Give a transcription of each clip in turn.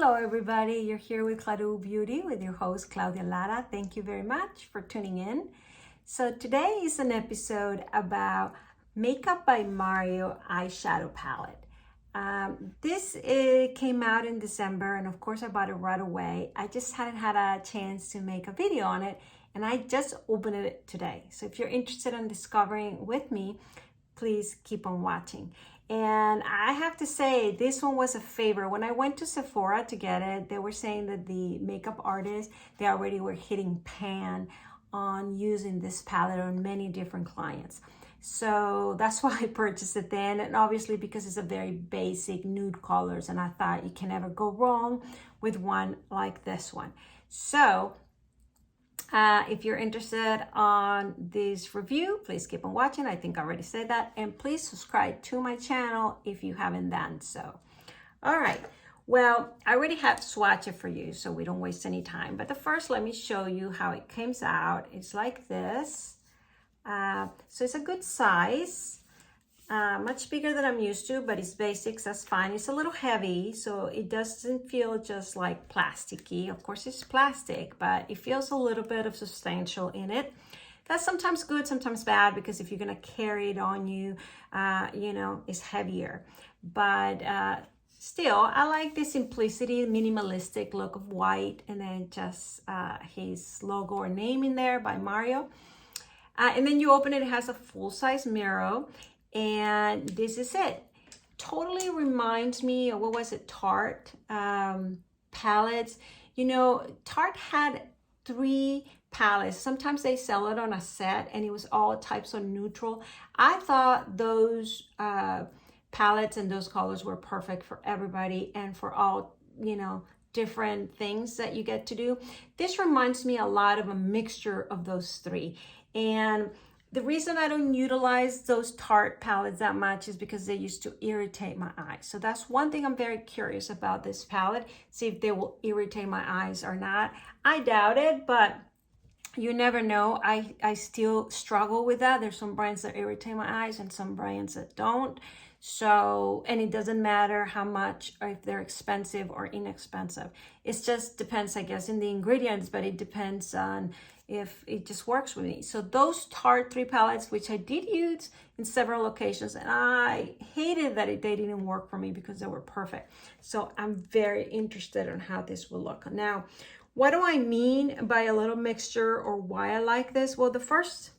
Hello everybody, you're here with Claro Beauty with your host Claudia Lara. Thank you very much for tuning in. So today is an episode about Makeup by Mario eyeshadow palette. This came out in December and of course I bought it right away. I just hadn't had a chance to make a video on it and I just opened it today. So if you're interested in discovering with me, please keep on watching. And I have to say, this one was a favorite. When I went to Sephora to get it, they were saying that the makeup artists, they already were hitting pan on using this palette on many different clients. So that's why I purchased it then. And obviously because it's a very basic nude colors and I thought you can never go wrong with one like this one. So if you're interested on this review, please keep on watching. I think I already said that. And please subscribe to my channel if you haven't done so. All right. Well, I already have swatched it for you, so we don't waste any time. But first, let me show you how it comes out. It's like this. So it's a good size. Much bigger than I'm used to, but it's basics, that's fine. It's a little heavy, so it doesn't feel just like plasticky. Of course it's plastic, but it feels a little bit of substantial in it. That's sometimes good, sometimes bad, because if you're gonna carry it on you, you know, it's heavier. But still, I like the simplicity, minimalistic look of white, and then just his logo or name in there by Mario. And then you open it, it has a full-size mirror. And this is it. Totally reminds me of, what was it, Tarte palettes. You know, Tarte had 3 palettes. Sometimes they sell it on a set and it was all types of neutral. I thought those palettes and those colors were perfect for everybody and for all, you know, different things that you get to do. This reminds me a lot of a mixture of those 3. And the reason I don't utilize those Tarte palettes that much is because they used to irritate my eyes. So that's one thing I'm very curious about this palette. See if they will irritate my eyes or not. I doubt it, but you never know. I still struggle with that. There's some brands that irritate my eyes and some brands that don't. So, and it doesn't matter how much or if they're expensive or inexpensive. It just depends, I guess, in the ingredients, but it depends on if it just works with me. So those Tarte 3 palettes, which I did use in several occasions, and I hated that they didn't work for me because they were perfect. So I'm very interested in how this will look. Now, what do I mean by a little mixture or why I like this? Well, the first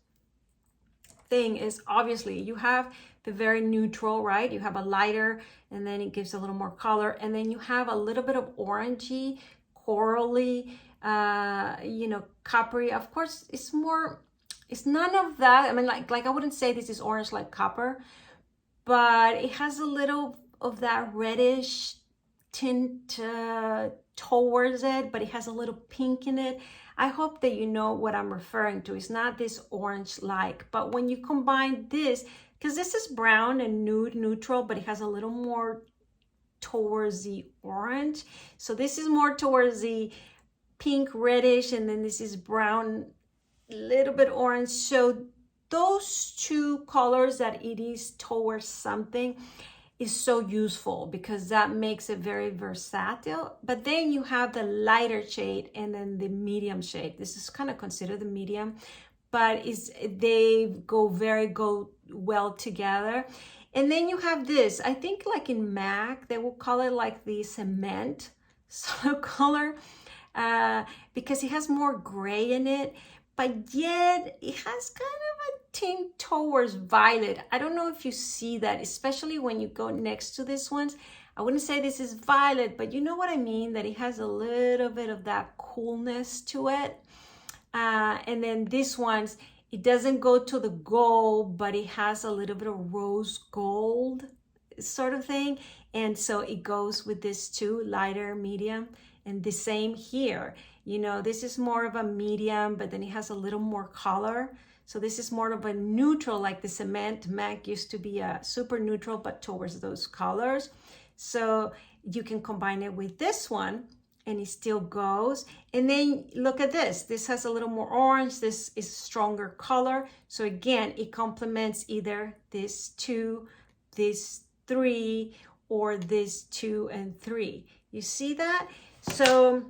thing is obviously you have the very neutral, right? You have a lighter and then it gives a little more color. And then you have a little bit of orangey, corally, you know, coppery. Of course, it's none of that. I mean, like I wouldn't say this is orange like copper, but it has a little of that reddish tint towards it, but it has a little pink in it. I hope that you know what I'm referring to. It's not this orange-like, but when you combine this, because this is brown and nude neutral, but it has a little more towards the orange. So this is more towards the pink reddish, and then this is brown, little bit orange. So those 2 colors that it is towards something is so useful because that makes it very versatile. But then you have the lighter shade and then the medium shade. This is kind of considered the medium, but they go well together. And then you have this, I think like in MAC, they will call it like the cement sort of color because it has more gray in it, but yet it has kind of a tint towards violet. I don't know if you see that, especially when you go next to this ones. I wouldn't say this is violet, but you know what I mean, that it has a little bit of that coolness to it. And then this one's, it doesn't go to the gold, but it has a little bit of rose gold sort of thing. And so it goes with this too, lighter, medium, and the same here. You know, this is more of a medium, but then it has a little more color. So this is more of a neutral, like the cement. MAC used to be a super neutral, but towards those colors. So you can combine it with this one and it still goes. And then look at this. This has a little more orange. This is stronger color. So again, it complements either this 2, this 3, or this 2 and 3. You see that? So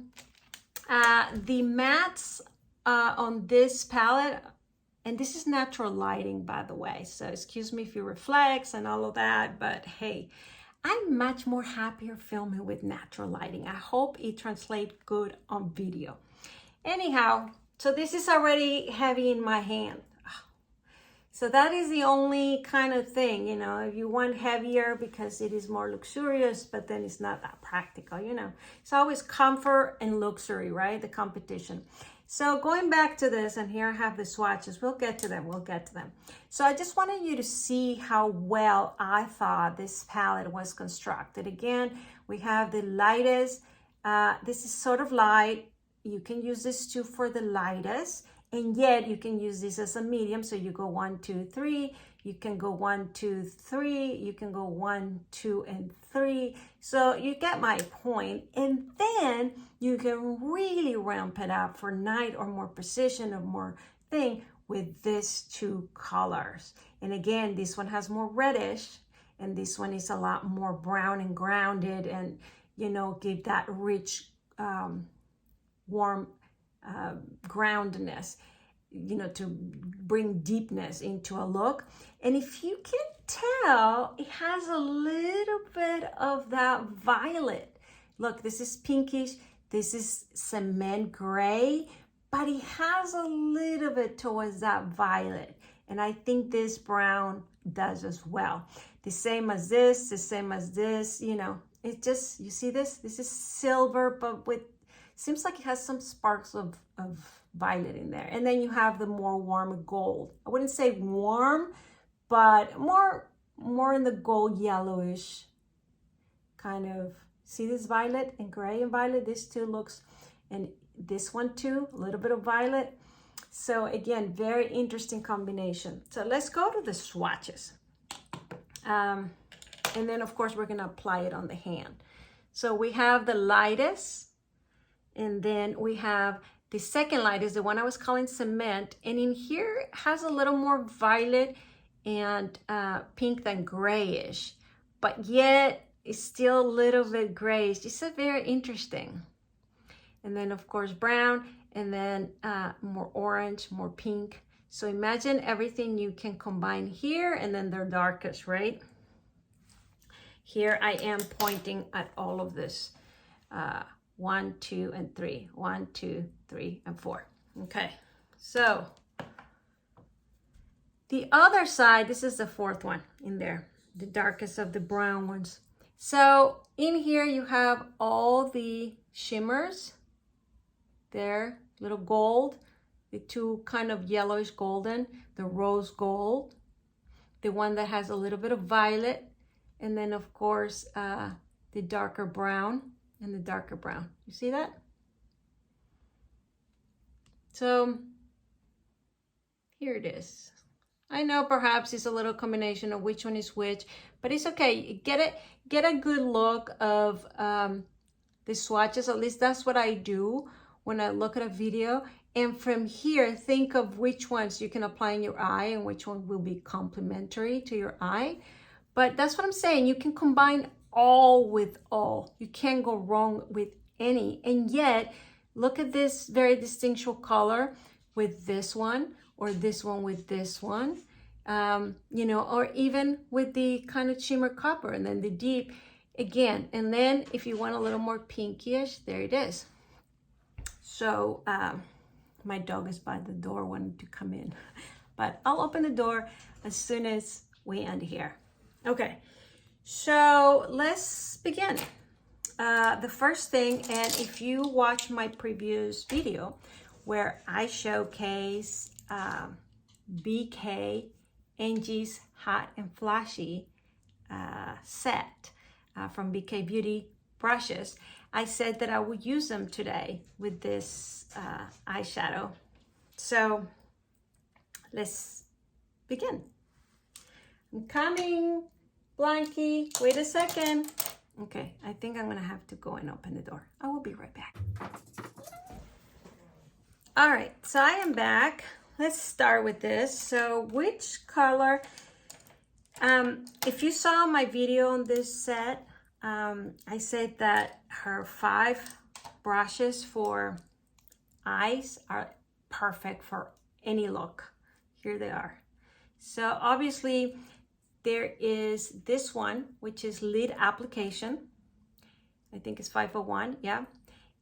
the mattes on this palette, and this is natural lighting, by the way, so excuse me if it reflects and all of that, but hey, I'm much more happier filming with natural lighting. I hope it translates good on video. Anyhow, so this is already heavy in my hand. So that is the only kind of thing, you know, if you want heavier because it is more luxurious, but then it's not that practical, you know. It's always comfort and luxury, right? The competition. So going back to this, and here I have the swatches. We'll get to them. So I just wanted you to see how well I thought this palette was constructed. Again, we have the lightest. This is sort of light. You can use this too for the lightest. And yet you can use this as a medium. So you go 1, 2, 3. You can go 1, 2, 3. You can go 1, 2, and 3. So you get my point. And then you can really ramp it up for night or more precision or more thing with these two colors. And again, this one has more reddish and this one is a lot more brown and grounded and, you know, give that rich, warm groundedness, you know, to bring deepness into a look. And if you can tell, it has a little bit of that violet. Look, this is pinkish, this is cement gray, but it has a little bit towards that violet. And I think this brown does as well. The same as this, the same as this, you know, it just, you see this? This is silver, but with, seems like it has some sparks of violet in there. And then you have the more warm gold. I wouldn't say warm, but more in the gold yellowish kind of. See this violet and gray and violet? This too looks, and this one too, a little bit of violet. So again, very interesting combination. So let's go to the swatches. And then of course we're gonna apply it on the hand. So we have the lightest, and then we have the second light is the one I was calling cement. And in here it has a little more violet and pink than grayish, but yet it's still a little bit grayish. It's a very interesting. And then of course brown, and then more orange, more pink. So imagine everything you can combine here, and then they're darkest, right? Here I am pointing at all of this. 1, 2, and 3. 1, 2, 3, and 4. Okay, so the other side, this is the fourth one in there, the darkest of the brown ones. So in here you have all the shimmers there, little gold, the two kind of yellowish golden, the rose gold, the one that has a little bit of violet, and then of course the darker brown and the darker brown. You see that? So here it is. I know perhaps it's a little combination of which one is which, but it's okay. Get a good look of the swatches. At least that's what I do when I look at a video. And from here, think of which ones you can apply in your eye and which one will be complementary to your eye. But that's what I'm saying. You can combine all with all. You can't go wrong with any. And yet, look at this very distinctual color with this one, or this one with this one, you know, or even with the kind of shimmer copper, and then the deep again. And then if you want a little more pinkish, there it is. So my dog is by the door wanting to come in, but I'll open the door as soon as we end here. Okay, so let's begin. The first thing, and if you watch my previous video where I showcase BK Angie's Hot and Flashy set from BK Beauty brushes, I said that I would use them today with this eyeshadow. So let's begin. I'm coming, Blanky, wait a second. Okay, I think I'm gonna have to go and open the door. I will be right back. All right, so I am back. Let's start with this. So which color, if you saw my video on this set, I said that her 5 brushes for eyes are perfect for any look. Here they are. So obviously there is this one, which is lid application. I think it's 501, yeah.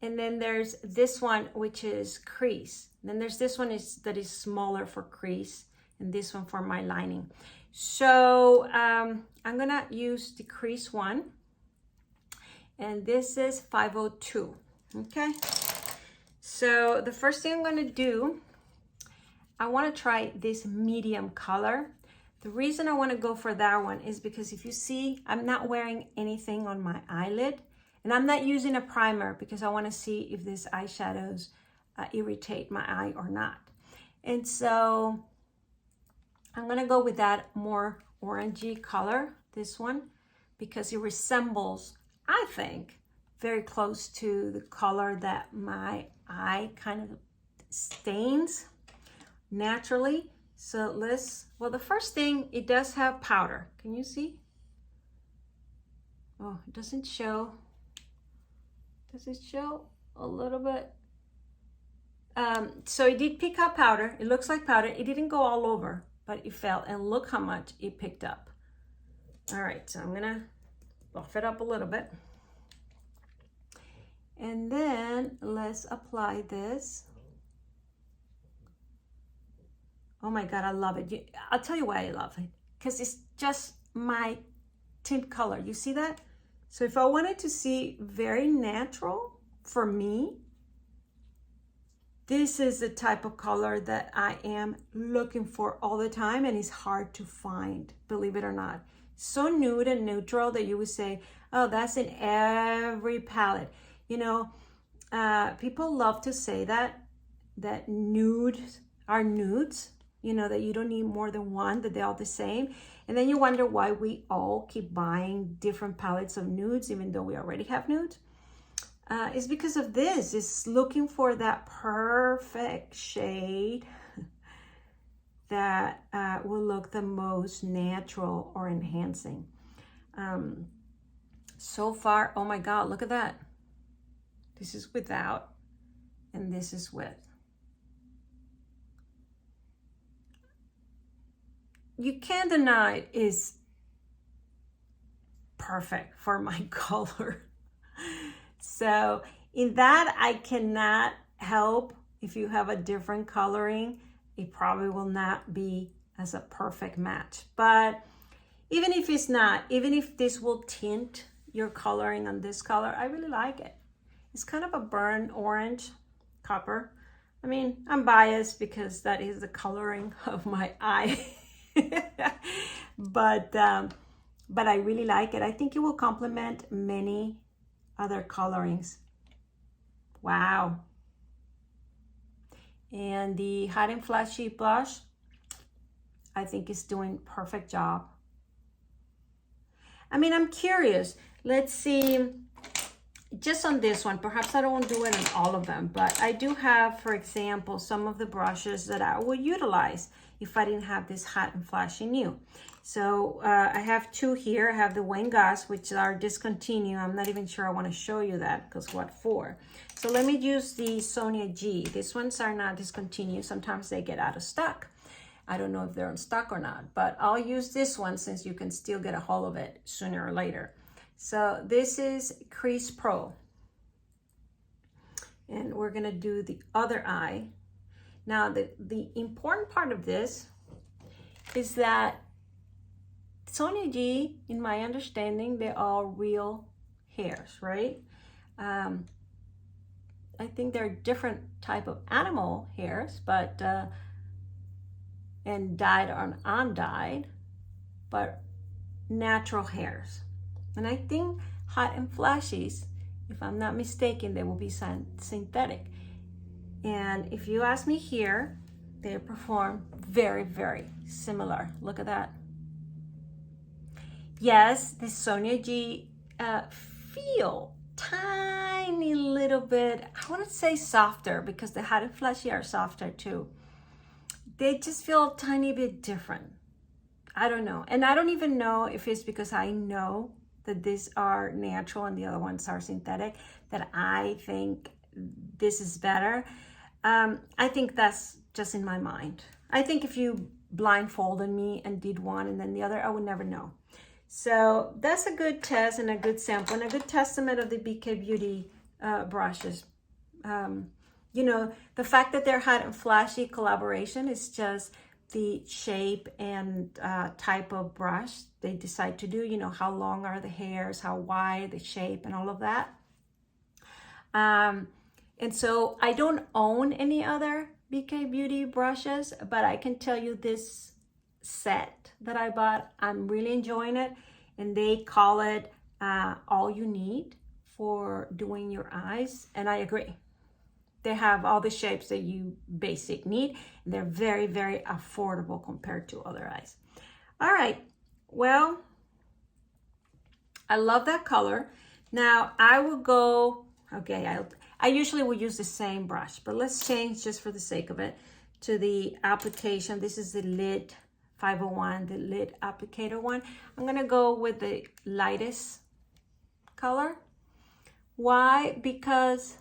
And then there's this one, which is crease. And then there's this one that is smaller for crease, and this one for my lining. So I'm gonna use the crease one, and this is 502, okay? So the first thing I'm gonna do, I wanna try this medium color. The reason I wanna go for that one is because if you see, I'm not wearing anything on my eyelid, and I'm not using a primer because I wanna see if these eyeshadows irritate my eye or not. And so I'm gonna go with that more orangey color, this one, because it resembles, I think, very close to the color that my eye kind of stains naturally. So well, the first thing, it does have powder. Can you see? Oh, it doesn't show. Does it show a little bit? So it did pick up powder. It looks like powder. It didn't go all over, but it fell, and look how much it picked up. All right, so I'm gonna buff it up a little bit. And then let's apply this. Oh my God, I love it. I'll tell you why I love it. Because it's just my tint color. You see that? So if I wanted to see very natural for me, this is the type of color that I am looking for all the time, and it's hard to find, believe it or not. So nude and neutral that you would say, oh, that's in every palette. You know, people love to say that nudes are nudes, you know, that you don't need more than one, that they're all the same. And then you wonder why we all keep buying different palettes of nudes, even though we already have nudes. It's because of this. It's looking for that perfect shade that will look the most natural or enhancing. So far, oh my God, look at that. This is without, and this is with. You can't deny it is perfect for my color. So in that, I cannot help if you have a different coloring, it probably will not be as a perfect match. But even if it's not, even if this will tint your coloring on this color, I really like it. It's kind of a burnt orange, copper. I mean, I'm biased because that is the coloring of my eye. But I really like it. I think it will complement many other colorings. Wow. And the Hot and Flashy blush, I think is doing perfect job. I mean, I'm curious. Let's see, just on this one, perhaps I don't do it on all of them, but I do have, for example, some of the brushes that I would utilize if I didn't have this Hot and Flashy new. So I have 2 here. I have the Wayne Goss, which are discontinued. I'm not even sure I want to show you that, because what for? So let me use the Sonia G. These ones are not discontinued. Sometimes they get out of stock. I don't know if they're in stock or not, but I'll use this one since you can still get a hold of it sooner or later. So this is Crease Pro. And we're gonna do the other eye. Now the important part of this is that Sonia G, in my understanding, they're all real hairs, right? I think they're different type of animal hairs, but and dyed or undyed, but natural hairs. And I think Hot and Flashies, if I'm not mistaken, they will be synthetic. And if you ask me here, they perform very, very similar. Look at that. Yes, the Sonia G feel tiny little bit, I wouldn't say softer, because the Hot and Flashy are softer too. They just feel a tiny bit different. I don't know. And I don't even know if it's because I know that these are natural and the other ones are synthetic, that I think this is better. I think that's just in my mind. I think if you blindfolded me and did one and then the other, I would never know. So that's a good test and a good sample and a good testament of the BK Beauty brushes. You know, the fact that they're hot and flashy collaboration is just the shape and type of brush they decide to do. You know, how long are the hairs, how wide, the shape, and all of that. And so I don't own any other BK Beauty brushes, but I can tell you this set that I bought, I'm really enjoying it. And they call it all you need for doing your eyes. And I agree. They have all the shapes that you basic need. And they're very, very affordable compared to other eyes. All right. Well, I love that color. Now I will go, okay, I usually will use the same brush, but let's change just for the sake of it to the application. This is the lid 501, the lid applicator one. I'm gonna go with the lightest color. Why? Because,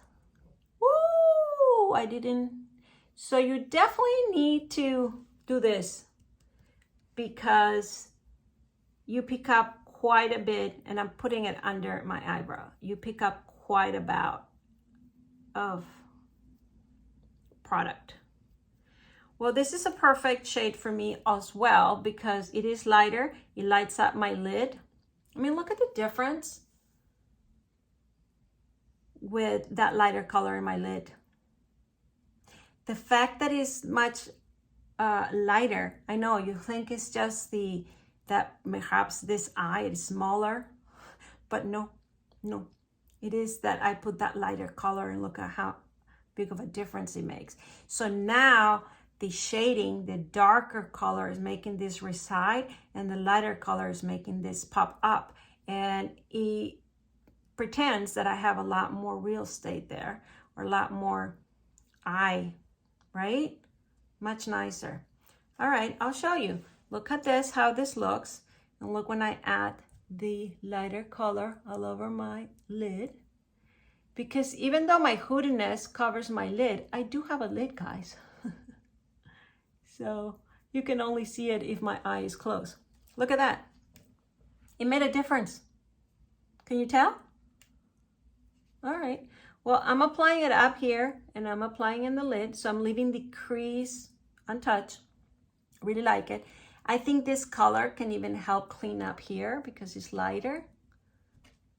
woo, I didn't. So you definitely need to do this because you pick up quite a bit, and I'm putting it under my eyebrow. You pick up quite a bit of product. Well, this is a perfect shade for me as well because it is lighter. It lights up my lid. I mean, look at the difference with that lighter color in my lid. The fact that it's much lighter, I know you think it's just that perhaps this eye is smaller, but no. It is that I put that lighter color and look at how big of a difference it makes. So now the shading, the darker color is making this reside and the lighter color is making this pop up. And it pretends that I have a lot more real estate there or a lot more eye, right? Much nicer. All right, I'll show you. Look at this, how this looks. And look when I add the lighter color all over my lid. Because even though my hoodiness covers my lid, I do have a lid, guys. So you can only see it if my eye is closed. Look at that. It made a difference. Can you tell? All right. Well, I'm applying it up here and I'm applying in the lid. So I'm leaving the crease untouched. Really like it. I think this color can even help clean up here because it's lighter.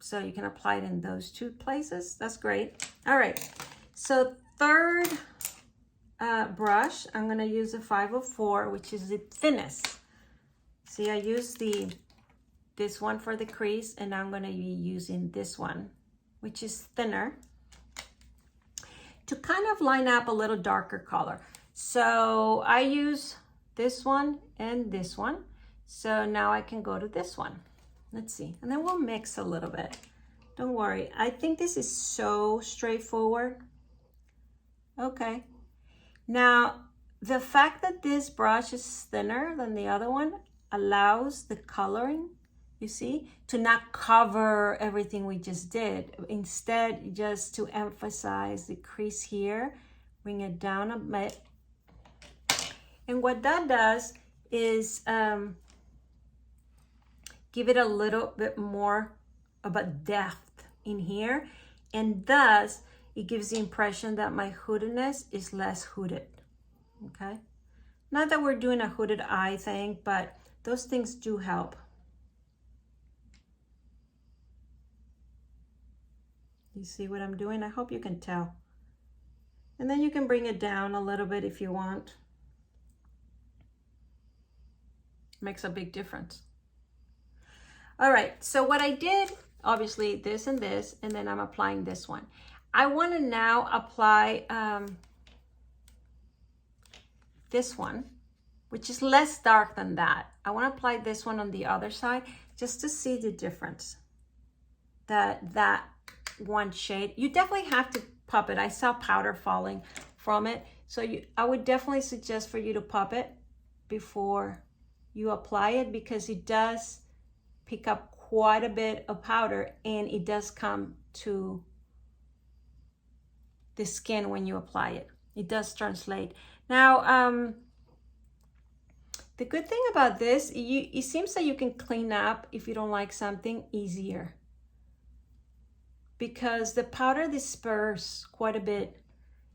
So you can apply it in those two places. That's great. All right. So third brush, I'm going to use a 504, which is the thinnest. See, I used this one for the crease, and I'm going to be using this one, which is thinner, to kind of line up a little darker color. So I use this one and this one. So now I can go to this one. Let's see. And then we'll mix a little bit. Don't worry. I think this is so straightforward. Okay. Now, the fact that this brush is thinner than the other one allows the coloring, you see, to not cover everything we just did. Instead, just to emphasize the crease here, bring it down a bit. And what that does is give it a little bit more of a depth in here. And thus, it gives the impression that my hoodiness is less hooded, okay? Not that we're doing a hooded eye thing, but those things do help. You see what I'm doing? I hope you can tell. And then you can bring it down a little bit if you want. Makes a big difference. All right, so what I did, obviously this and this, and then I'm applying this one. I want to now apply this one, which is less dark than that. I want to apply this one on the other side just to see the difference. That one shade, you definitely have to pop it. I saw powder falling from it, so I would definitely suggest for you to pop it before you apply it because it does pick up quite a bit of powder, and it does come to the skin when you apply it. It does translate. Now, the good thing about this, it seems that you can clean up if you don't like something easier, because the powder disperses quite a bit.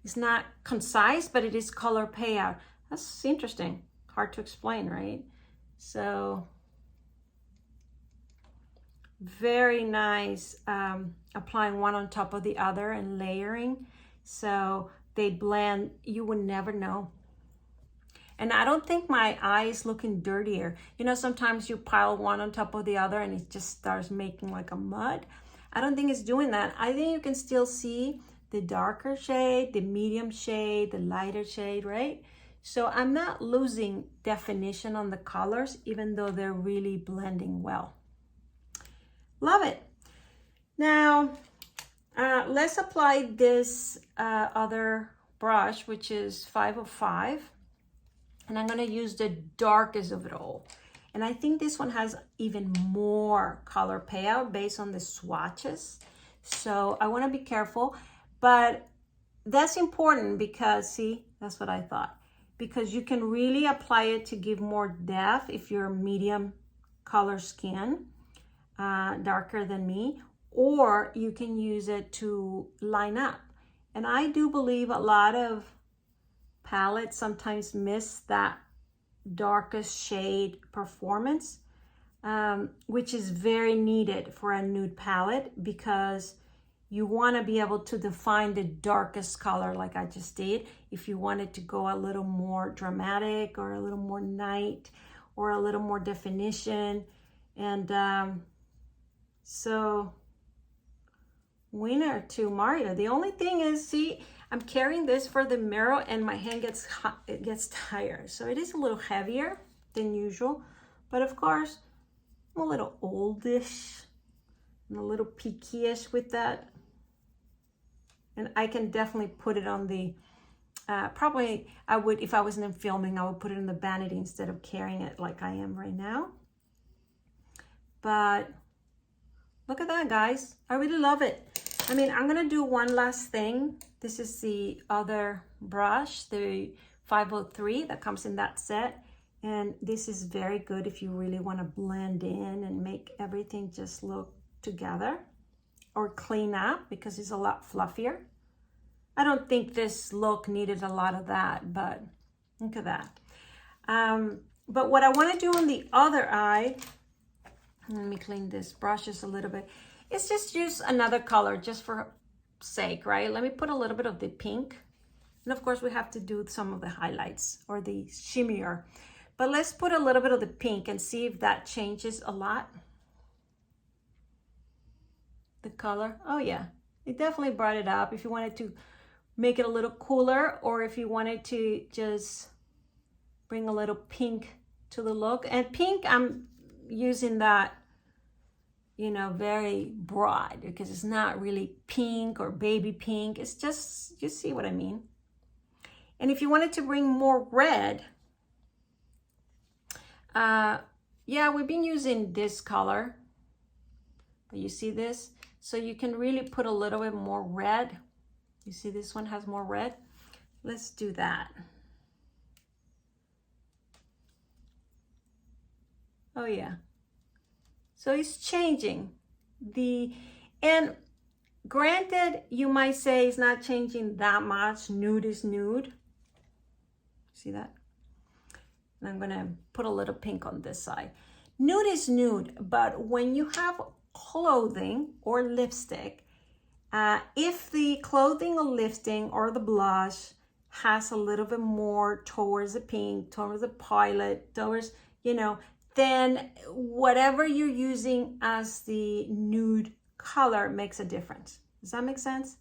It's not concise, but it is color payout. That's interesting. Hard to explain, right? So very nice, applying one on top of the other and layering. So they blend, you would never know. And I don't think my eye is looking dirtier. You know, sometimes you pile one on top of the other and it just starts making like a mud. I don't think it's doing that. I think you can still see the darker shade, the medium shade, the lighter shade, right? So I'm not losing definition on the colors, even though they're really blending well. Love it. Now, let's apply this other brush, which is 505. And I'm gonna use the darkest of it all. And I think this one has even more color payout based on the swatches. So I wanna be careful, but that's important because, see, that's what I thought. Because you can really apply it to give more depth if you're medium color skin, darker than me, or you can use it to line up. And I do believe a lot of palettes sometimes miss that darkest shade performance, which is very needed for a nude palette, because you want to be able to define the darkest color like I just did. If you wanted to go a little more dramatic or a little more night or a little more definition. And so winner to Mario. The only thing is, see, I'm carrying this for the mirror and my hand gets hot, it gets tired. So it is a little heavier than usual, but of course, I'm a little oldish and a little peaky-ish with that. And I can definitely put it on the, probably I would, if I wasn't filming, I would put it in the vanity instead of carrying it like I am right now. But look at that, guys. I really love it. I mean, I'm gonna do one last thing. This is the other brush, the 503 that comes in that set. And this is very good if you really wanna blend in and make everything just look together, or clean up, because it's a lot fluffier. I don't think this look needed a lot of that, but look at that. But what I wanna do on the other eye, let me clean this brush just a little bit, is just use another color just for sake, right? Let me put a little bit of the pink. And of course we have to do some of the highlights or the shimmer. But let's put a little bit of the pink and see if that changes a lot. The color, oh yeah, it definitely brought it up. If you wanted to make it a little cooler, or if you wanted to just bring a little pink to the look. And pink, I'm using that, you know, very broad, because it's not really pink or baby pink. It's just, you see what I mean? And if you wanted to bring more red, yeah, we've been using this color, but you see this? So you can really put a little bit more red. You see this one has more red? Let's do that. Oh yeah. So it's changing and granted, you might say it's not changing that much. Nude is nude. See that? And I'm gonna put a little pink on this side. Nude is nude, but when you have clothing or lipstick, if the clothing or lifting or the blush has a little bit more towards the pink, towards the violet, towards, you know, then whatever you're using as the nude color makes a difference. Does that make sense?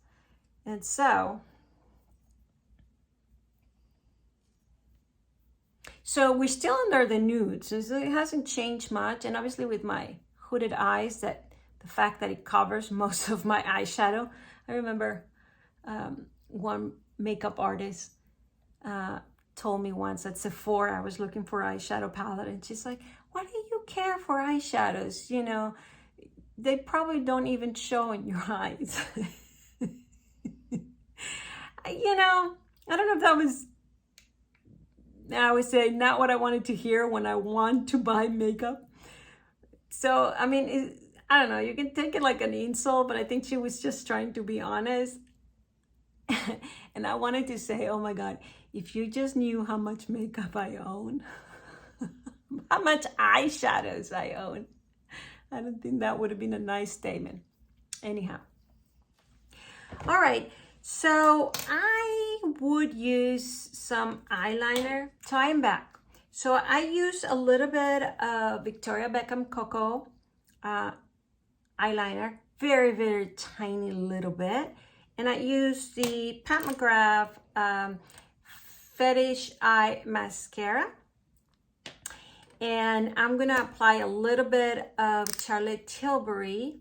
And so we're still under the nude, so it hasn't changed much. And obviously with my hooded eyes, that the fact that it covers most of my eyeshadow. I remember one makeup artist told me once at Sephora, I was looking for eyeshadow palette, and she's like, why do you care for eyeshadows? You know, they probably don't even show in your eyes. You know, I don't know if that was, I would say, not what I wanted to hear when I want to buy makeup. So, I mean, I don't know, you can take it like an insult, but I think she was just trying to be honest. And I wanted to say, oh my God, if you just knew how much makeup I own, how much eyeshadows I own, I don't think that would have been a nice statement. Anyhow. All right, so I would use some eyeliner. So I am back. So I use a little bit of Victoria Beckham Cocoa eyeliner, very, very tiny little bit. And I use the Pat McGrath Fetish Eye Mascara. And I'm gonna apply a little bit of Charlotte Tilbury.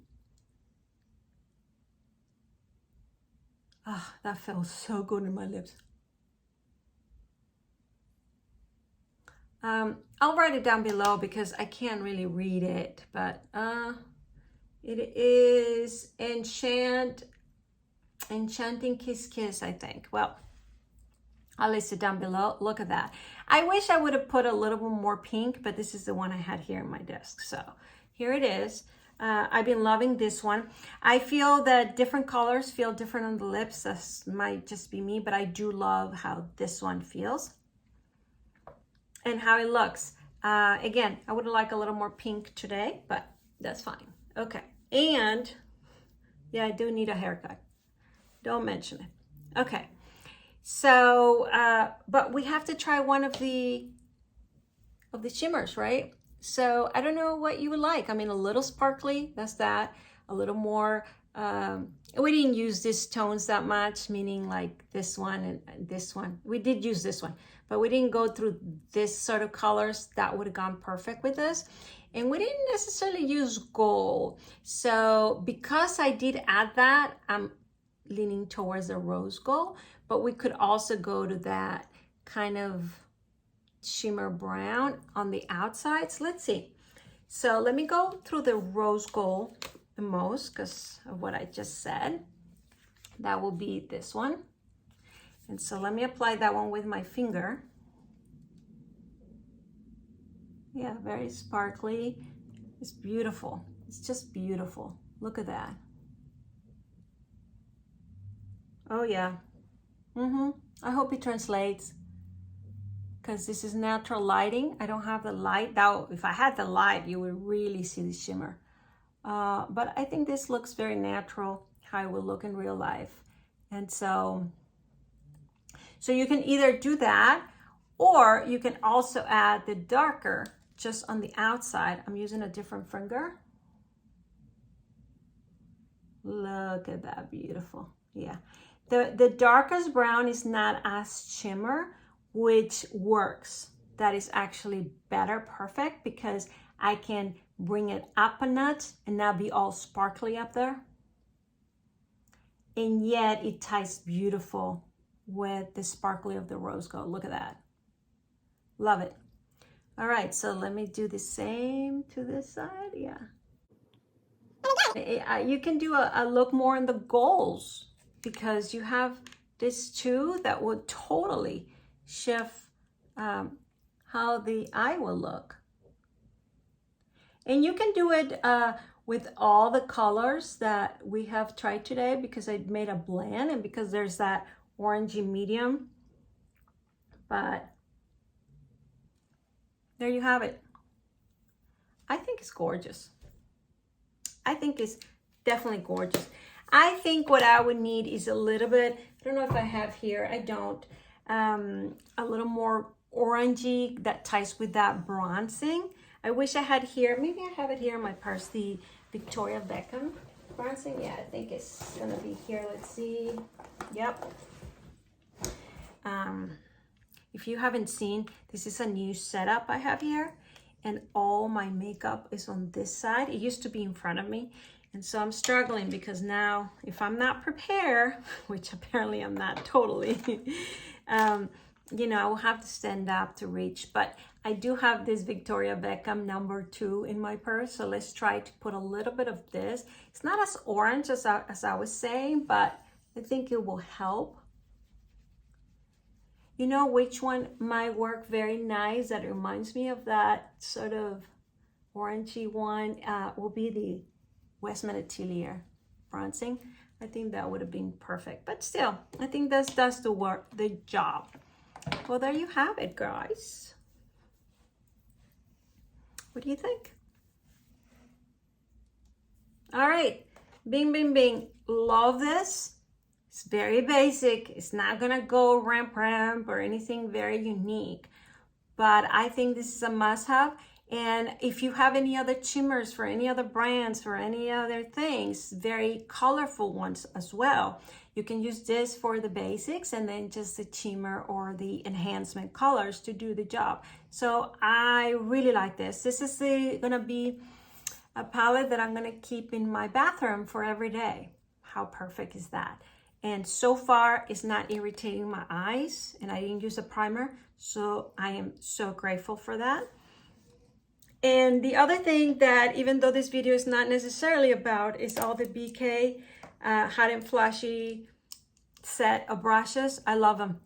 Ah, that feels so good in my lips. I'll write it down below because I can't really read it, but it is Enchanting Kiss Kiss, I think. Well, I'll list it down below. Look at that. I wish I would have put a little bit more pink, but this is the one I had here in my desk. So here it is. I've been loving this one. I feel that different colors feel different on the lips. That might just be me, but I do love how this one feels and how it looks. Again, I would like a little more pink today, but that's fine. Okay. And yeah, I do need a haircut. Don't mention it. Okay. So, but we have to try one of the shimmers, right? So I don't know what you would like. I mean, a little sparkly, that's that. A little more, we didn't use these tones that much, meaning like this one and this one. We did use this one, but we didn't go through this sort of colors. That would have gone perfect with this. And we didn't necessarily use gold. So because I did add that, I'm leaning towards the rose gold, but we could also go to that kind of shimmer brown on the outside. So let's see. So let me go through the rose gold the most because of what I just said. That will be this one. And so let me apply that one with my finger. Yeah, very sparkly. It's beautiful. It's just beautiful. Look at that. Oh yeah. I hope it translates because this is natural lighting. I don't have the light. Now, if I had the light, you would really see the shimmer. But I think this looks very natural, how it will look in real life. And so you can either do that, or you can also add the darker just on the outside. I'm using a different finger. Look at that, beautiful. Yeah. The darkest brown is not as shimmer, which works. That is actually better, perfect, because I can bring it up a notch and not be all sparkly up there. And yet it ties beautiful with the sparkly of the rose gold. Look at that. Love it. All right, so let me do the same to this side. Yeah. You can do a look more in the golds because you have this too that would totally shift how the eye will look. And you can do it with all the colors that we have tried today because I made a blend and because there's that orangey medium. But there you have it. I think it's gorgeous. I think it's definitely gorgeous. I think what I would need is a little bit, I don't know if I have here, I don't, a little more orangey that ties with that bronzing. I wish I had here, maybe I have it here in my purse, the Victoria Beckham bronzing. Yeah, I think it's gonna be here. Let's see. Yep. If you haven't seen, this is a new setup I have here, and all my makeup is on this side. It used to be in front of me, and so I'm struggling because now if I'm not prepared, which apparently I'm not totally, you know, I will have to stand up to reach, but I do have this Victoria Beckham #2 in my purse. So let's try to put a little bit of this. It's not as orange as I was saying, but I think it will help. You know which one might work very nice that reminds me of that sort of orangey one will be the Westman Atelier bronzing. I think that would have been perfect, but still, I think this does the job. Well, there you have it, guys. What do you think? All right, bing, bing, bing. Love this. It's very basic. It's not gonna go ramp or anything very unique, but I think this is a must-have. And if you have any other shimmers for any other brands, for any other things, very colorful ones as well, you can use this for the basics and then just the shimmer or the enhancement colors to do the job. So I really like this. This is gonna be a palette that I'm gonna keep in my bathroom for every day. How perfect is that? And so far, it's not irritating my eyes, and I didn't use a primer, so I am so grateful for that. And the other thing that, even though this video is not necessarily about, is all the BK Hot and Flashy set of brushes. I love them.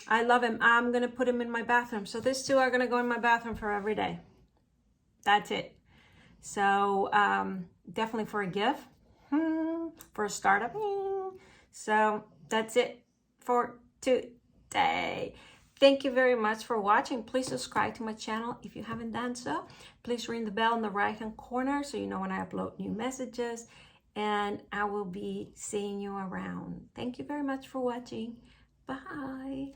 I love them. I'm gonna put them in my bathroom. So these two are gonna go in my bathroom for every day. That's it. So definitely for a gift, for a startup. So that's it for today. Thank you very much for watching. Please subscribe to my channel if you haven't done so. Please ring the bell in the right-hand corner so you know when I upload new messages. And I will be seeing you around. Thank you very much for watching. Bye.